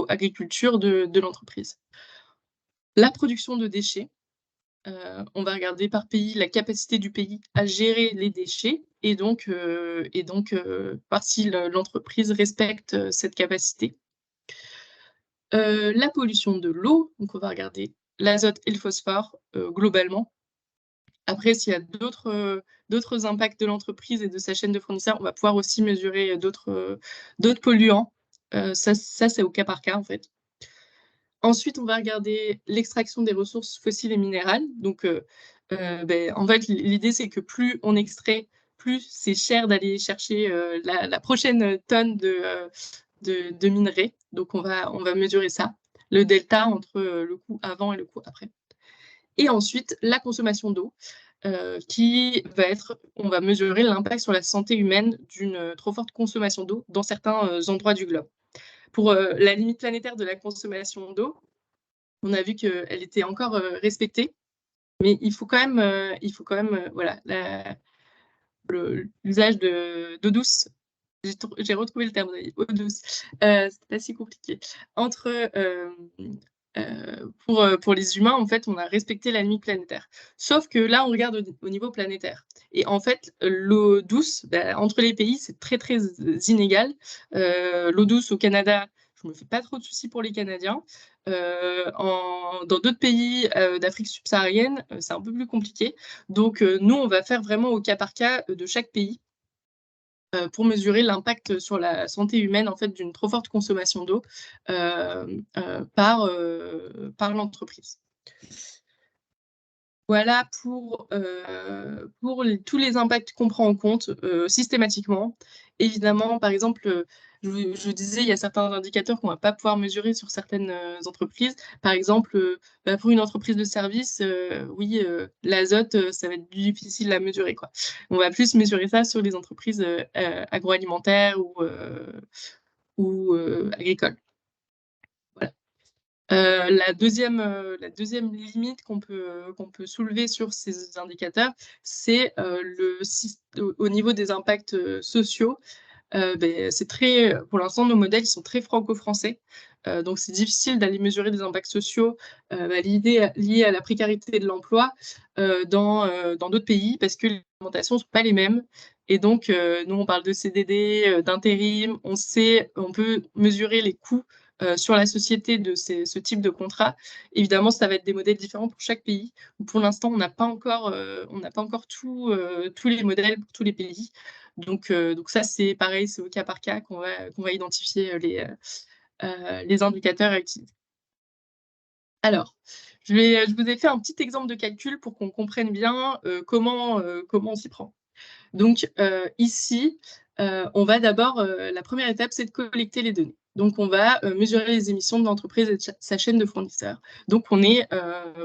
agriculture de l'entreprise. La production de déchets. On va regarder par pays la capacité du pays à gérer les déchets et donc voir si l'entreprise respecte cette capacité. La pollution de l'eau, donc on va regarder l'azote et le phosphore globalement. Après, s'il y a d'autres impacts de l'entreprise et de sa chaîne de fournisseurs, on va pouvoir aussi mesurer d'autres polluants. Ça, c'est au cas par cas en fait. Ensuite, on va regarder l'extraction des ressources fossiles et minérales. Donc, en fait, l'idée, c'est que plus on extrait, plus c'est cher d'aller chercher la prochaine tonne de minerais. Donc, on va mesurer ça, le delta entre le coût avant et le coût après. Et ensuite, la consommation d'eau, qui va être, on va mesurer l'impact sur la santé humaine d'une trop forte consommation d'eau dans certains endroits du globe. Pour la limite planétaire de la consommation d'eau, on a vu qu'elle était encore respectée, mais il faut quand même voilà, l'usage d'eau douce. J'ai retrouvé le terme, eau douce. C'est pas si compliqué. Pour les humains, en fait, on a respecté la limite planétaire. Sauf que là, on regarde au niveau planétaire. Et en fait, l'eau douce, entre les pays, c'est très, très inégal. L'eau douce au Canada, je me fais pas trop de soucis pour les Canadiens. Dans d'autres pays d'Afrique subsaharienne, c'est un peu plus compliqué. Donc, nous, on va faire vraiment au cas par cas de chaque pays pour mesurer l'impact sur la santé humaine en fait, d'une trop forte consommation d'eau par l'entreprise. Voilà pour tous les impacts qu'on prend en compte systématiquement. Évidemment, par exemple, je disais, il y a certains indicateurs qu'on ne va pas pouvoir mesurer sur certaines entreprises. Par exemple, pour une entreprise de service, oui, l'azote, ça va être difficile à mesurer, quoi. On va plus mesurer ça sur les entreprises agroalimentaires ou agricoles. Voilà. La deuxième limite qu'on peut soulever sur ces indicateurs, c'est au niveau des impacts sociaux. C'est très, pour l'instant, nos modèles sont très franco-français. Donc, c'est difficile d'aller mesurer des impacts sociaux liés à la précarité de l'emploi dans d'autres pays parce que les réglementations ne sont pas les mêmes. Et donc, nous, on parle de CDD, d'intérim. On peut mesurer les coûts sur la société de ce type de contrat. Évidemment, ça va être des modèles différents pour chaque pays. Pour l'instant, on n'a pas encore tous les modèles pour tous les pays. Donc ça, c'est pareil, c'est au cas par cas qu'on va identifier les indicateurs à utiliser. Alors, je vous ai fait un petit exemple de calcul pour qu'on comprenne bien comment on s'y prend. Donc ici, on va d'abord, la première étape, c'est de collecter les données. Donc on va mesurer les émissions de l'entreprise et de sa chaîne de fournisseurs. Donc on est,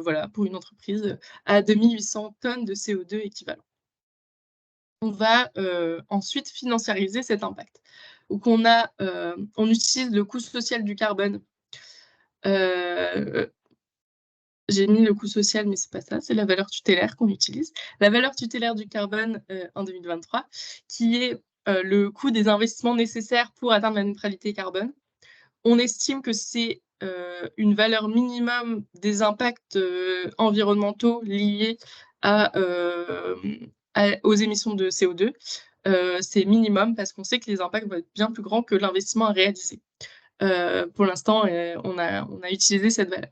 voilà, pour une entreprise, à 2800 tonnes de CO2 équivalent. On va ensuite financiariser cet impact. Donc on utilise le coût social du carbone. J'ai mis le coût social, mais c'est pas ça, c'est la valeur tutélaire qu'on utilise. La valeur tutélaire du carbone en 2023, qui est le coût des investissements nécessaires pour atteindre la neutralité carbone. On estime que c'est une valeur minimum des impacts environnementaux liés aux émissions de CO2. C'est minimum parce qu'on sait que les impacts vont être bien plus grands que l'investissement à réaliser. Pour l'instant, on a utilisé cette valeur.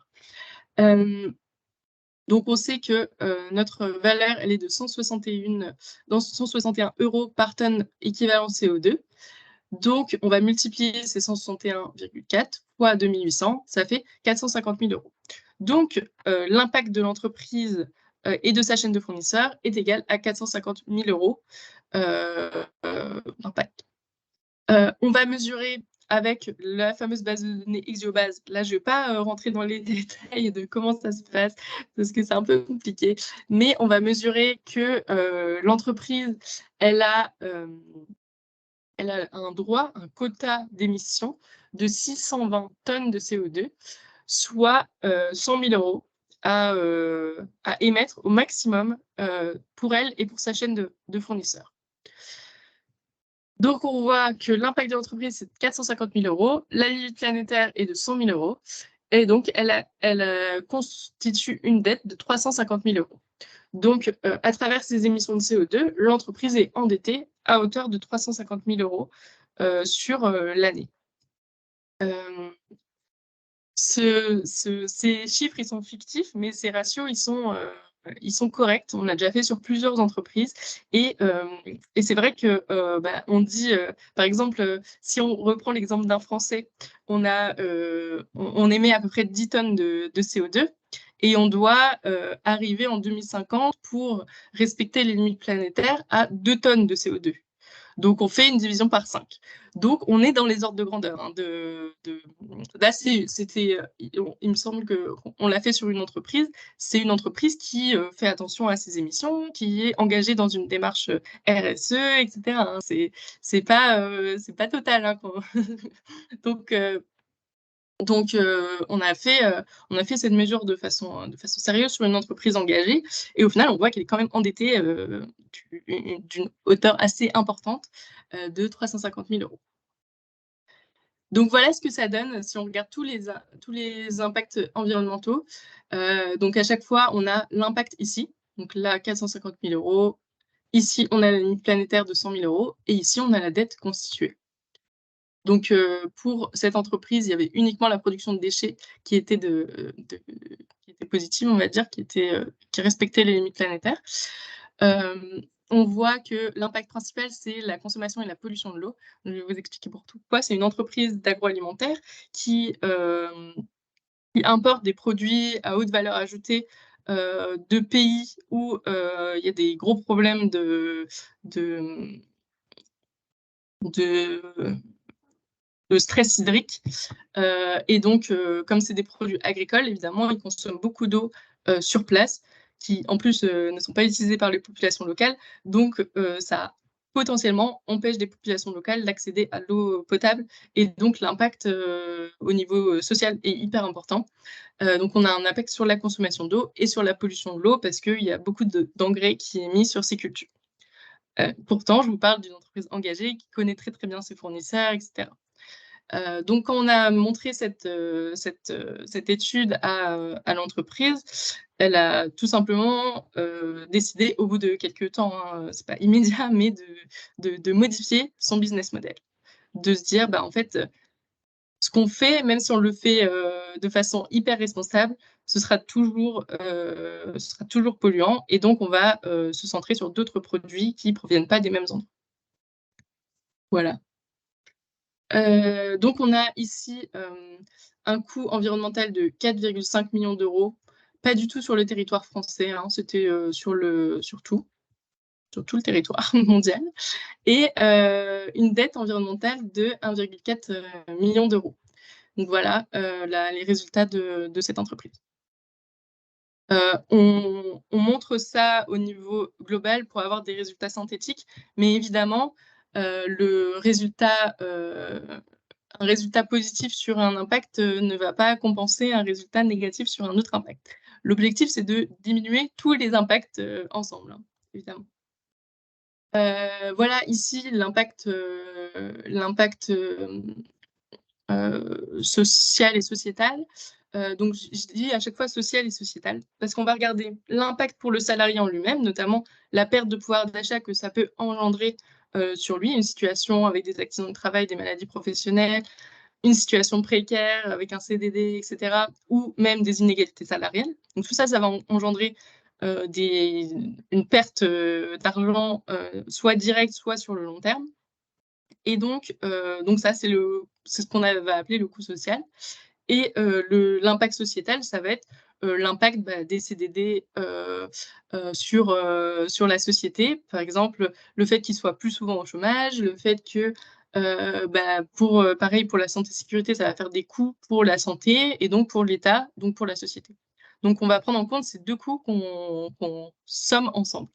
Donc, on sait que notre valeur, elle est de 161 € par tonne équivalent CO2. Donc, on va multiplier ces 161,4 fois 2800, ça fait 450 000 €. Donc, l'impact de l'entreprise et de sa chaîne de fournisseurs est égal à 450 000 € d'impact. On va mesurer avec la fameuse base de données Exiobase. Là, je ne vais pas rentrer dans les détails de comment ça se passe parce que c'est un peu compliqué, mais on va mesurer que l'entreprise, elle a un droit, un quota d'émission de 620 tonnes de CO2, soit 100 000 € à émettre au maximum pour elle et pour sa chaîne de fournisseurs. Donc, on voit que l'impact de l'entreprise, c'est de 450 000 €, la limite planétaire est de 100 000 €, et donc elle constitue une dette de 350 000 €. Donc, à travers ces émissions de CO2, l'entreprise est endettée à hauteur de 350 000 € sur l'année. Ces chiffres, ils sont fictifs, mais ces ratios, ils sont ils sont corrects. On l'a déjà fait sur plusieurs entreprises et c'est vrai que, on dit, par exemple, si on reprend l'exemple d'un Français, on émet à peu près 10 tonnes de CO2 et on doit arriver en 2050 pour respecter les limites planétaires à 2 tonnes de CO2. Donc, on fait une division par 5. Donc, on est dans les ordres de grandeur. Hein, Là, c'était, il me semble qu'on l'a fait sur une entreprise. C'est une entreprise qui fait attention à ses émissions, qui est engagée dans une démarche RSE, etc. Hein. C'est pas total. Hein, Donc, on a fait cette mesure de façon sérieuse sur une entreprise engagée. Et au final, on voit qu'elle est quand même endettée d'une hauteur assez importante de 350 000 euros. Donc, voilà ce que ça donne si on regarde tous les impacts environnementaux. Donc, à chaque fois, on a l'impact ici. Donc là, 450 000 euros. Ici, on a la limite planétaire de 100 000 euros. Et ici, on a la dette constituée. Donc, pour cette entreprise, il y avait uniquement la production de déchets qui était positive, on va dire, qui respectait les limites planétaires. On voit que l'impact principal, c'est la consommation et la pollution de l'eau. Je vais vous expliquer pourquoi. C'est une entreprise d'agroalimentaire qui importe des produits à haute valeur ajoutée de pays où il y a des gros problèmes de stress hydrique. Et donc, comme c'est des produits agricoles, évidemment, ils consomment beaucoup d'eau sur place, qui en plus ne sont pas utilisées par les populations locales. Donc, ça potentiellement empêche des populations locales d'accéder à l'eau potable. Et donc, l'impact au niveau social est hyper important. Donc, on a un impact sur la consommation d'eau et sur la pollution de l'eau parce qu'il y a beaucoup d'engrais qui est mis sur ces cultures. Pourtant, je vous parle d'une entreprise engagée qui connaît très très bien ses fournisseurs, etc. Donc, quand on a montré cette étude à l'entreprise, elle a tout simplement décidé, au bout de quelques temps, hein, c'est pas immédiat, mais de modifier son business model. De se dire, en fait, ce qu'on fait, même si on le fait de façon hyper responsable, ce sera toujours polluant. Et donc, on va se centrer sur d'autres produits qui ne proviennent pas des mêmes endroits. Voilà. Donc, on a ici un coût environnemental de 4,5 millions d'euros, pas du tout sur le territoire français, hein, c'était sur tout le territoire mondial, et une dette environnementale de 1,4 million d'euros. Donc voilà les résultats de cette entreprise. On montre ça au niveau global pour avoir des résultats synthétiques, mais évidemment, un résultat positif sur un impact ne va pas compenser un résultat négatif sur un autre impact. L'objectif, c'est de diminuer tous les impacts ensemble, hein, évidemment. Voilà ici l'impact social et sociétal. Donc, je dis à chaque fois social et sociétal, parce qu'on va regarder l'impact pour le salarié en lui-même, notamment la perte de pouvoir d'achat que ça peut engendrer sur lui, une situation avec des accidents de travail, des maladies professionnelles, une situation précaire avec un CDD, etc., ou même des inégalités salariales. Donc, tout ça, ça va engendrer une perte d'argent, soit directe, soit sur le long terme. Et donc ça, c'est ce qu'on va appeler le coût social. Et l'impact sociétal, ça va être l'impact des CDD sur la société. Par exemple, le fait qu'ils soient plus souvent au chômage, le fait que, pareil, pour la santé et sécurité, ça va faire des coûts pour la santé et donc pour l'État, donc pour la société. Donc, on va prendre en compte ces deux coûts qu'on somme ensemble.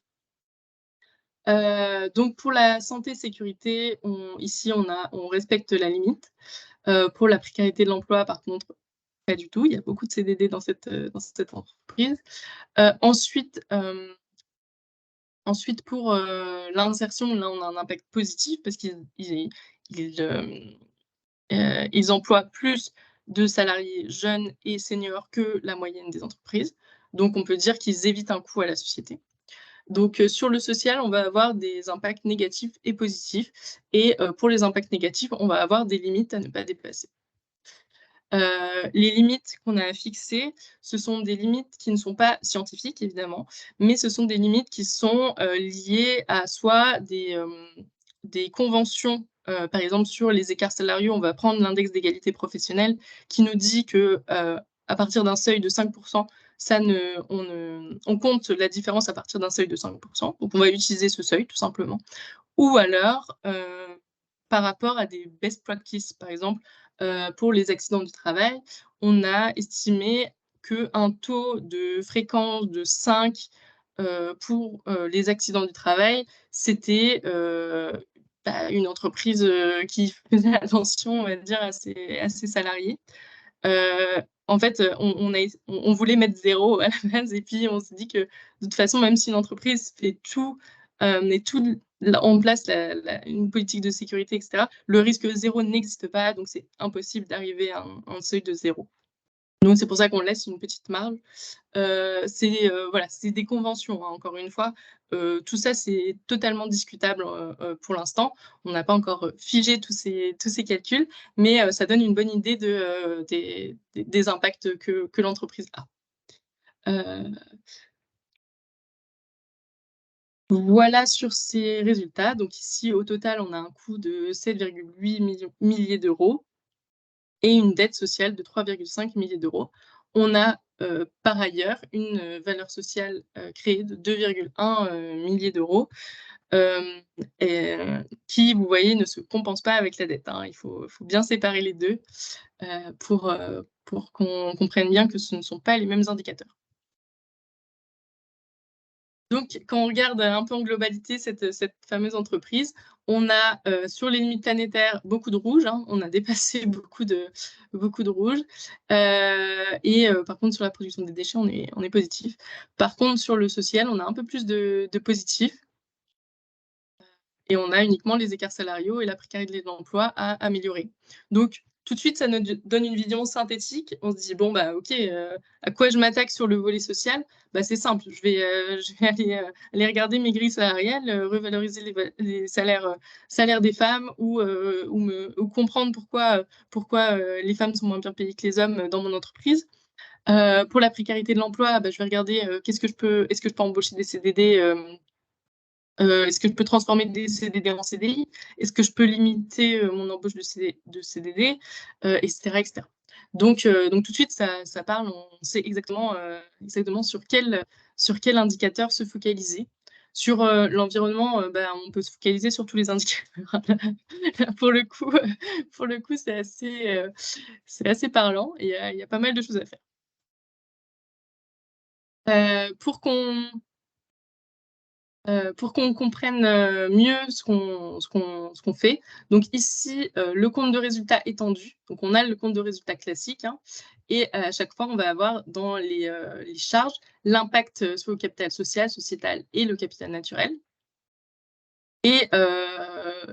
Donc, pour la santé et sécurité, ici, on respecte la limite. Pour la précarité de l'emploi, par contre, pas du tout. Il y a beaucoup de CDD dans cette entreprise. Ensuite, pour l'insertion, là, on a un impact positif parce qu'ils emploient plus de salariés jeunes et seniors que la moyenne des entreprises. Donc, on peut dire qu'ils évitent un coût à la société. Donc, sur le social, on va avoir des impacts négatifs et positifs. Et pour les impacts négatifs, on va avoir des limites à ne pas dépasser. Les limites qu'on a fixées, ce sont des limites qui ne sont pas scientifiques évidemment, mais ce sont des limites qui sont, liées à soit des conventions, par exemple sur les écarts salariaux, on va prendre l'index d'égalité professionnelle qui nous dit que, à partir d'un seuil de 5 ça ne on compte la différence à partir d'un seuil de 5 donc on va utiliser ce seuil tout simplement. Ou alors, par rapport à des best practices. Par exemple, pour les accidents du travail, on a estimé qu'un taux de fréquence de 5, pour, les accidents du travail, c'était, une entreprise, qui faisait attention, on va dire, à ses salariés. En fait, on voulait mettre 0 à la base et puis on s'est dit que, de toute façon, même si une entreprise fait tout, met tout en place une politique de sécurité et cetera, le risque 0 n'existe pas, donc c'est impossible d'arriver à un seuil de 0. Donc c'est pour ça qu'on laisse une petite marge. Voilà, c'est des conventions, hein, encore une fois. Tout ça, c'est totalement discutable, pour l'instant. On n'a pas encore, figé tous ces calculs, mais ça donne une bonne idée des impacts que l'entreprise a. Heu, voilà sur ces résultats. Donc ici, au total, on a un coût de 7,8 milliers d'euros et une dette sociale de 3,5 milliers d'euros. On a, par ailleurs, une, valeur sociale, créée de 2,1 milliers d'euros, hem et qui, vous voyez, ne se compense pas avec la dette, hein. Il faut bien séparer les 2, pour qu'on comprenne bien que ce ne sont pas les mêmes indicateurs. Donc, quand on regarde un peu en globalité cette fameuse entreprise, on a, sur les limites planétaires, beaucoup de rouge, hein. On a dépassé beaucoup de rouge, par contre sur la production des déchets, on est positif. Par contre sur le social, on a un peu plus de positif et on a uniquement les écarts salariaux et la précarité de l'emploi à améliorer. Donc tout de suite, ça nous donne une vision synthétique. On se dit: «Bon, bah, OK, à quoi je m'attaque sur le volet social?» Bah, c'est simple, je vais aller regarder mes grilles salariales, revaloriser les salaires des femmes ou comprendre pourquoi les femmes sont moins bien payées que les hommes, dans mon entreprise. Pour la précarité de l'emploi, bah, je vais regarder, est-ce que je peux embaucher des CDD, est-ce que je peux transformer des CDD en CDI? Est-ce que je peux limiter, mon embauche de CDD? Et cetera et cetera. Donc tout de suite ça parle, on sait exactement sur quel indicateur se focaliser. Sur, l'environnement, bah, on peut se focaliser sur tous les indicateurs. Là pour le coup c'est assez parlant et il y a pas mal de choses à faire. Pour qu'on comprenne, mieux ce qu'on fait. Donc ici, le compte de résultat étendu. Donc on a le compte de résultat classique, hein, et à chaque fois, on va avoir dans les charges, l'impact, sur le capital social, sociétal et le capital naturel et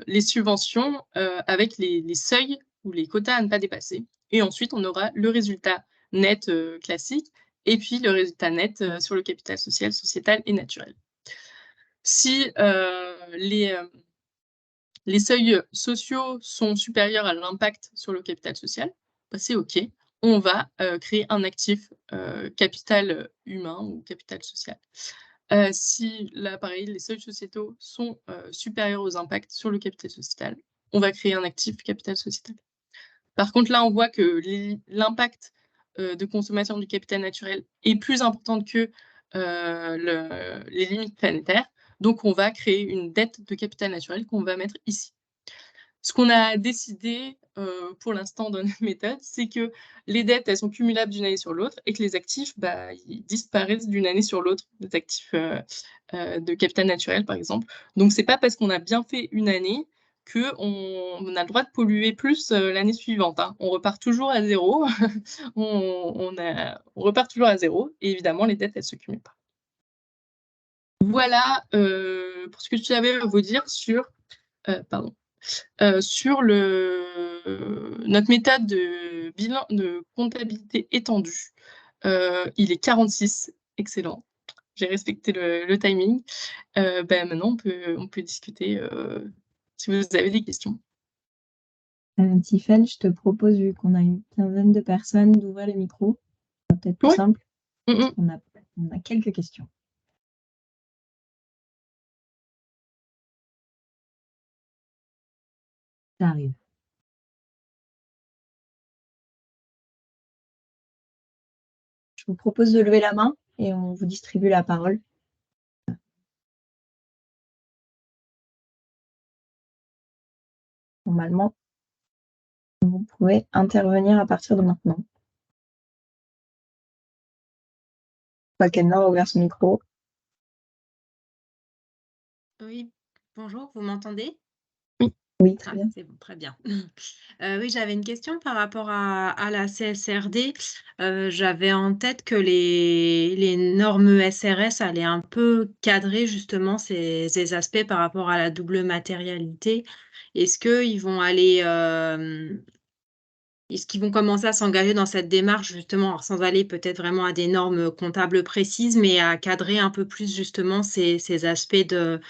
les subventions, avec les seuils ou les quotas à ne pas dépasser et ensuite on aura le résultat net, classique et puis le résultat net, sur le capital social, sociétal et naturel. Si, les seuils sociaux sont supérieurs à l'impact sur le capital social, bah, c'est OK. On va, créer un actif, capital, humain ou capital social. Si là, pareil, les seuils sociétaux sont, supérieurs aux impacts sur le capital sociétal, on va créer un actif capital sociétal. Par contre, là, on voit que l'impact, de consommation du capital naturel est plus importante que, les limites planétaires. Donc on va créer une dette de capital naturel qu'on va mettre ici. Ce qu'on a décidé, pour l'instant dans notre méthode, c'est que les dettes, elles sont cumulables d'une année sur l'autre et que les actifs, bah, ils disparaissent d'une année sur l'autre, les actifs, de capital naturel, par exemple. Donc c'est pas parce qu'on a bien fait une année qu'on a le droit de polluer plus, l'année suivante, hein. On repart toujours à 0. On repart toujours à 0 et évidemment les dettes, elles se cumulent pas. Voilà, pour ce que j'avais à vous dire pardon. Sur notre méthode de bilan de comptabilité étendue. Il est 46, excellent. J'ai respecté le timing. Bah, maintenant on peut discuter, si vous avez des questions. Tiffaine, je te propose, vu qu'on a une quinzaine de personnes, d'ouvrir les micros. Ça va peut-être plus Ouais. simple. Mmh. On a quelques questions. Ça arrive. Je vous propose de lever la main et on vous distribue la parole. Normalement, vous pouvez intervenir à partir de maintenant. Je vois qu'Elna a ouvert son micro. Oui, bonjour, vous m'entendez? Oui, très bien. C'est bon, très bien. Oui, j'avais une question par rapport à la CSRD. J'avais en tête que les normes SRS allaient un peu cadrer justement ces aspects par rapport à la double matérialité. Est-ce qu'ils vont aller, est-ce qu'ils vont commencer à s'engager dans cette démarche justement, alors sans aller peut-être vraiment à des normes comptables précises, mais à cadrer un peu plus justement ces aspects de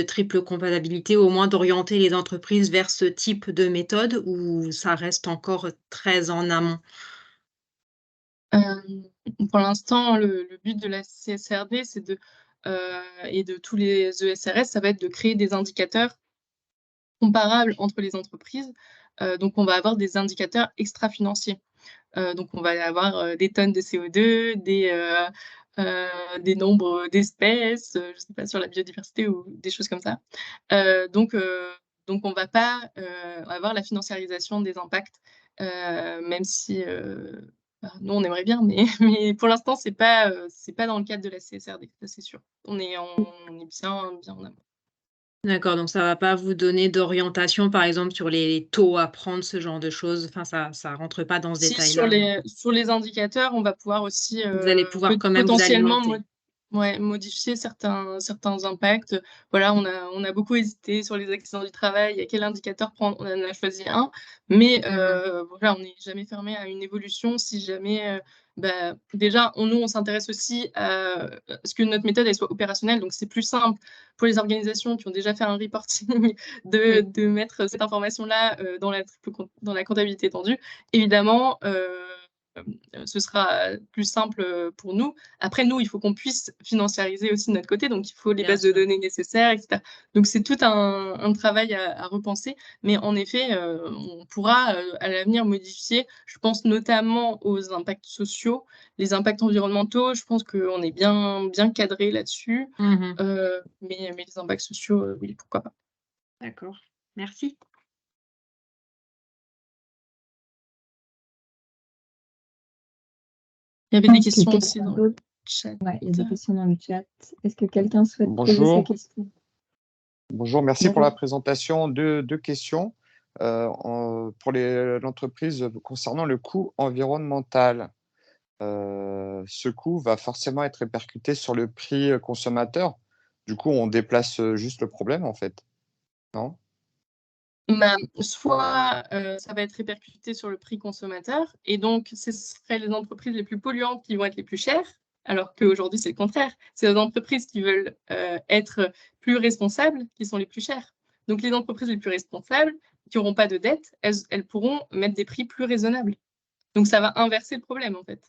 triple comptabilité, au moins d'orienter les entreprises vers ce type de méthode ou ça reste encore très en amont? Pour l'instant, le but de la CSRD, c'est et de tous les ESRS, ça va être de créer des indicateurs comparables entre les entreprises. Donc on va avoir des indicateurs extra-financiers. Donc on va avoir, des tonnes de CO2, des nombres d'espèces, je sais pas, sur la biodiversité ou des choses comme ça. Donc on va pas, avoir la financiarisation des impacts, même si, nous on aimerait bien, mais mais pour l'instant c'est pas dans le cadre de la CSRD, ça c'est sûr. On est bien en amont. D'accord, donc ça va pas vous donner d'orientation, par exemple, sur les taux à prendre, ce genre de choses? Enfin, ça rentre pas dans ce Si sur détail-là, non? les indicateurs, on va pouvoir aussi, Vous allez pouvoir quand même vous potentiellement alimenter? modifier certains impacts. Voilà, on a beaucoup hésité sur les accidents du travail, quel indicateur prendre. On en a choisi un, mais Mmh. voilà, on n'est jamais fermé à une évolution si jamais, déjà on s'intéresse aussi à ce que notre méthode elle soit opérationnelle, donc c'est plus simple pour les organisations qui ont déjà fait un reporting Oui, de mettre cette information-là, dans la comptabilité tendue. Évidemment, ce sera plus simple, pour nous. Après nous, il faut qu'on puisse financiariser aussi de notre côté, donc il faut les bien bases de sûr. données nécessaires et cetera. Donc c'est tout un travail à repenser, mais en effet, on pourra, à l'avenir modifier. Je pense notamment aux impacts sociaux. Les impacts environnementaux, je pense qu'on est bien cadré là-dessus, Mmh. mais les impacts sociaux, oui, pourquoi pas. D'accord, merci. Il y avait des Est-ce que questions aussi quelqu'un dans le d'autre... chat. Ouais, il y a des questions dans le chat. Est-ce que quelqu'un souhaite poser sa Bonjour, question? bonjour, merci pour la Bonjour. présentation. Deux questions. Pour l'entreprise concernant le coût environnemental, ce coût va forcément être répercuté sur le prix consommateur. Du coup, on déplace juste le problème, en fait, non? Soit, ça va être répercuté sur le prix consommateur et donc ce seraient les entreprises les plus polluantes qui vont être les plus chères, alors qu'aujourd'hui, c'est le contraire. C'est les entreprises qui veulent, être plus responsables qui sont les plus chères. Donc les entreprises les plus responsables, qui n'auront pas de dette, elles pourront mettre des prix plus raisonnables. Donc ça va inverser le problème, en fait.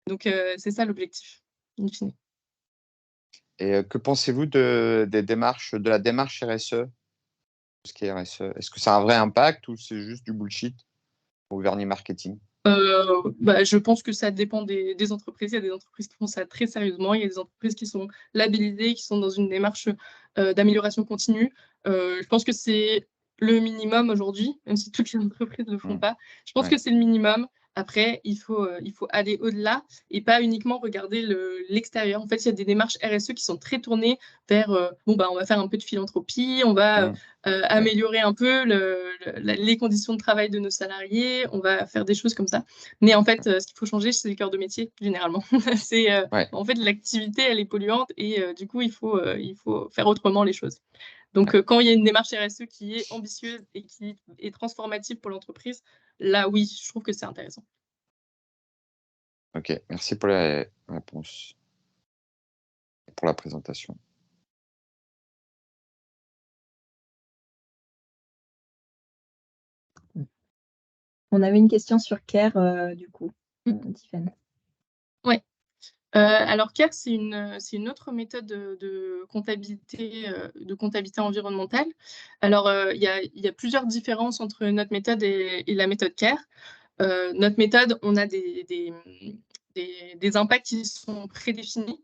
Donc c'est ça l'objectif, in fine. Et que pensez-vous de la démarche RSE? Ce qui est RSE, est-ce que ça a un vrai impact ou c'est juste du bullshit au vernis marketing? Je pense que ça dépend des entreprises. Il y a des entreprises qui font ça très sérieusement. Il y a des entreprises qui sont labellisées, qui sont dans une démarche d'amélioration continue. Je pense que c'est le minimum aujourd'hui, même si toutes les entreprises ne le font Hmm, pas. Je pense ouais, que c'est le minimum. Après, il faut aller au-delà et pas uniquement regarder l'extérieur. En fait, il y a des démarches RSE qui sont très tournées vers on va faire un peu de philanthropie, on va hmm, ouais, améliorer un peu les conditions de travail de nos salariés, on va faire des choses comme ça. Mais en fait, ce qu'il faut changer, c'est le cœur de métier, généralement. ouais, En fait, l'activité, elle est polluante et du coup, il faut faire autrement les choses. Donc, ouais. quand il y a une démarche RSE qui est ambitieuse et qui est transformative pour l'entreprise, là, oui, je trouve que c'est intéressant. Ok, merci pour la réponse, pour la présentation. On avait une question sur CARE, du coup, Tiffany. Ouais. Alors CARE, c'est une autre méthode de comptabilité environnementale. Alors, il y a plusieurs différences entre notre méthode et la méthode CARE. Notre méthode, on a des impacts qui sont prédéfinis,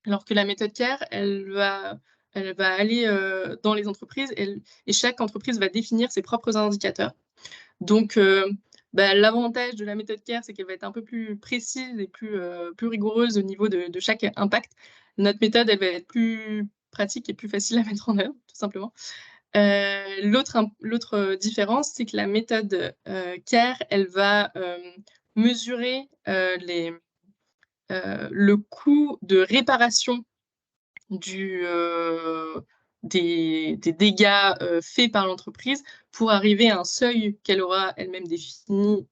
alors que la méthode CARE, elle va aller dans les entreprises et chaque entreprise va définir ses propres indicateurs. Donc, l'avantage de la méthode CARE, c'est qu'elle va être un peu plus précise et plus rigoureuse au niveau de chaque impact. Notre méthode, elle va être plus pratique et plus facile à mettre en œuvre, tout simplement. L'autre différence, c'est que la méthode CARE, elle va mesurer le coût de réparation des dégâts faits par l'entreprise pour arriver à un seuil qu'elle aura elle-même défini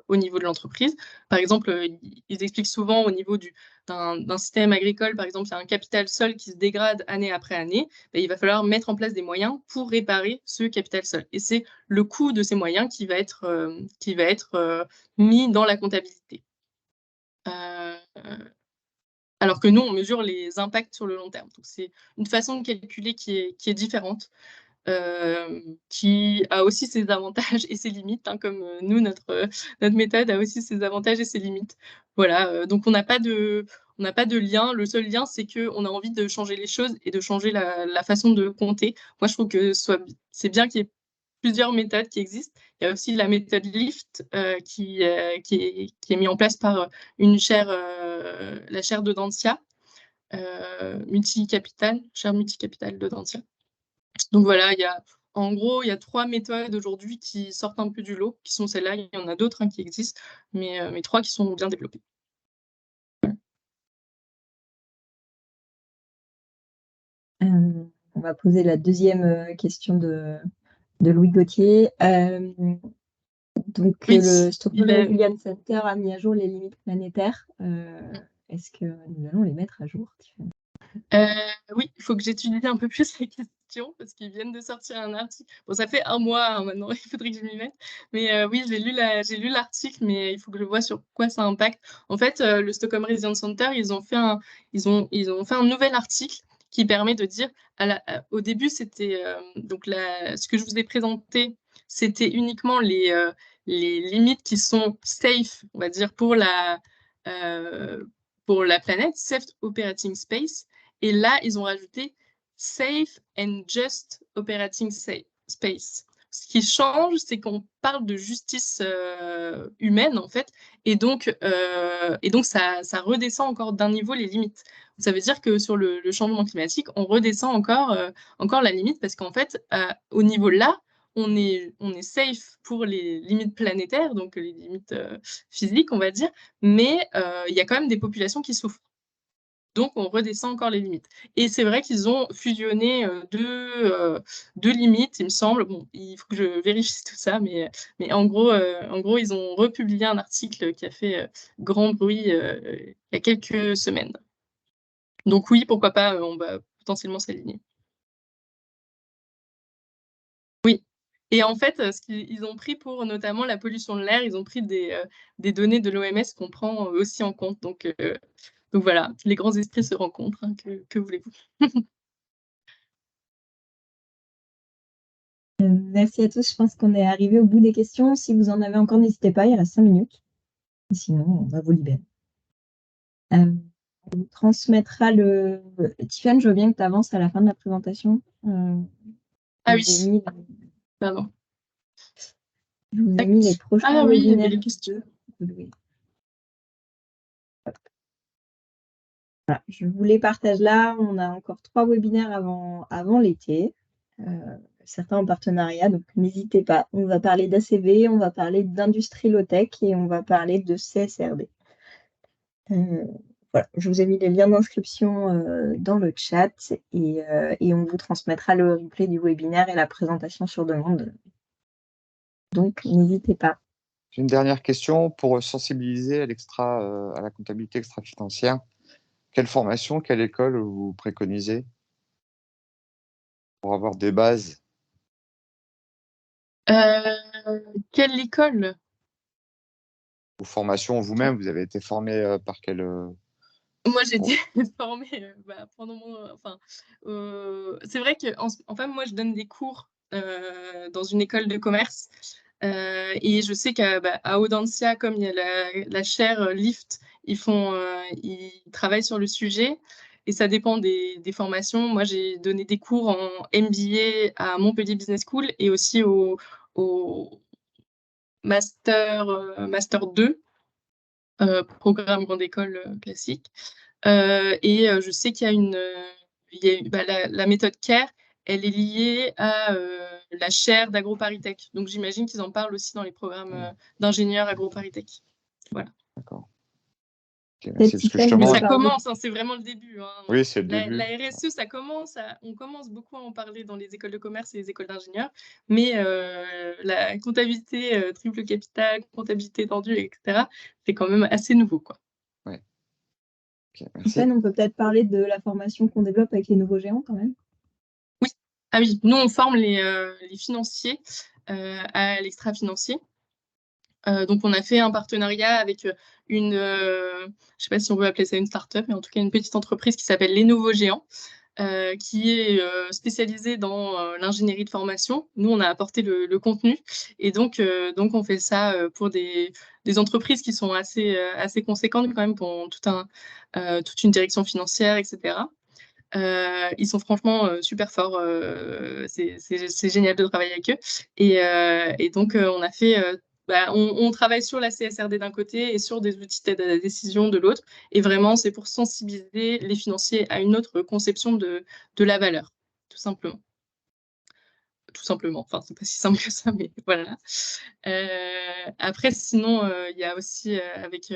au niveau de l'entreprise. Par exemple, ils expliquent souvent au niveau d'un système agricole, par exemple, il y a un capital sol qui se dégrade année après année, il va falloir mettre en place des moyens pour réparer ce capital sol. Et c'est le coût de ces moyens qui va être mis dans la comptabilité. Alors que nous, on mesure les impacts sur le long terme. Donc, c'est une façon de calculer qui est différente, qui a aussi ses avantages et ses limites, hein, comme nous, notre méthode a aussi ses avantages et ses limites. Voilà, donc on n'a pas de lien. Le seul lien, c'est qu'on a envie de changer les choses et de changer la façon de compter. Moi, je trouve que c'est bien qu'il y ait plusieurs méthodes qui existent. Il y a aussi la méthode LIFT qui est mise en place par la chaire de Dantia, chaire multicapitale de Dantia. Donc voilà, en gros, il y a 3 méthodes aujourd'hui qui sortent un peu du lot, qui sont celles-là. Il y en a d'autres qui existent, mais 3 qui sont bien développées. On va poser la deuxième question de Louis Gauthier. Donc, Oui, le Stockholm Resilience Center a mis à jour les limites planétaires. Est-ce que nous allons les mettre à jour, Tiffany ? Oui, il faut que j'étudie un peu plus les questions parce qu'ils viennent de sortir un article. Bon, ça fait un mois hein, maintenant, il faudrait que je m'y mette. Mais oui, j'ai lu l'article, mais il faut que je vois sur quoi ça impacte. En fait, le Stockholm Resilience Center, ils ont fait un nouvel article qui permet de dire, au début, c'était donc ce que je vous ai présenté, c'était uniquement les limites qui sont safe, on va dire, pour la planète, Safe Operating Space. Et là, ils ont rajouté Safe and Just Operating Space. Ce qui change, c'est qu'on parle de justice humaine, en fait, et donc ça redescend encore d'un niveau les limites. Ça veut dire que sur le changement climatique, on redescend encore la limite, parce qu'en fait, au niveau là, on est safe pour les limites planétaires, donc les limites physiques, on va dire, mais il y a quand même des populations qui souffrent. Donc, on redescend encore les limites. Et c'est vrai qu'ils ont fusionné deux limites, il me semble. Bon, il faut que je vérifie tout ça, mais en gros, ils ont republié un article qui a fait grand bruit il y a quelques semaines. Donc oui, pourquoi pas, on va potentiellement s'aligner. Oui. Et en fait, ce qu'ils ont pris pour notamment la pollution de l'air, ils ont pris des données de l'OMS qu'on prend aussi en compte. Donc voilà, les grands esprits se rencontrent, hein, que voulez-vous. Merci à tous. Je pense qu'on est arrivé au bout des questions. Si vous en avez encore, n'hésitez pas, il reste 5 minutes. Sinon, on va vous libérer. On vous transmettra Tiffany, je veux bien que tu avances à la fin de la présentation. Ah oui, pardon. Je vous ai mis les prochains webinaires. Oui, il y avait les questions. Voilà, je vous les partage là. On a encore 3 webinaires avant l'été. Certains en partenariat, donc n'hésitez pas. On va parler d'ACV, on va parler d'industrie low-tech et on va parler de CSRD. Voilà, je vous ai mis les liens d'inscription dans le chat et on vous transmettra le replay du webinaire et la présentation sur demande. Donc, n'hésitez pas. J'ai une dernière question pour sensibiliser à la comptabilité extra-financière. Quelle formation, quelle école vous préconisez pour avoir des bases? Quelle école? Ou formation vous-même, vous avez été formé par quel... Moi, j'ai été formée pendant mon... Enfin, c'est vrai que, enfin, moi, je donne des cours dans une école de commerce. Et je sais qu'à Audencia, comme il y a la chaire LIFT, ils travaillent sur le sujet. Et ça dépend des formations. Moi, j'ai donné des cours en MBA à Montpellier Business School et aussi au Master 2, programme grande école classique. Et je sais qu'il y a la méthode CARE, elle est liée à la chaire d'AgroParisTech. Donc j'imagine qu'ils en parlent aussi dans les programmes d'ingénieurs AgroParisTech. Voilà. D'accord. Ok, merci, parce que justement... Mais ça commence, c'est vraiment le début. Oui, c'est le début. La RSE, on commence beaucoup à en parler dans les écoles de commerce et les écoles d'ingénieurs, mais la comptabilité triple capital, comptabilité tendue, etc., c'est quand même assez nouveau, quoi. Ouais. Ok, merci. On peut peut-être parler de la formation qu'on développe avec les nouveaux géants quand même. Oui. Ah oui, nous on forme les financiers à l'extra-financier. Donc on a fait un partenariat avec une, je sais pas si on veut appeler ça une start-up, mais en tout cas une petite entreprise qui s'appelle Les Nouveaux Géants, qui est spécialisée dans l'ingénierie de formation. Nous, on a apporté le contenu et donc on fait ça pour des entreprises qui sont assez conséquentes quand même, pour toute une direction financière, etc. Ils sont franchement super forts. C'est génial de travailler avec eux. Et donc, on a fait... on travaille sur la CSRD d'un côté et sur des outils d'aide à la décision de l'autre. Et vraiment, c'est pour sensibiliser les financiers à une autre conception de la valeur, tout simplement. Tout simplement. Enfin, c'est pas si simple que ça, mais voilà. Après, sinon, il y a aussi avec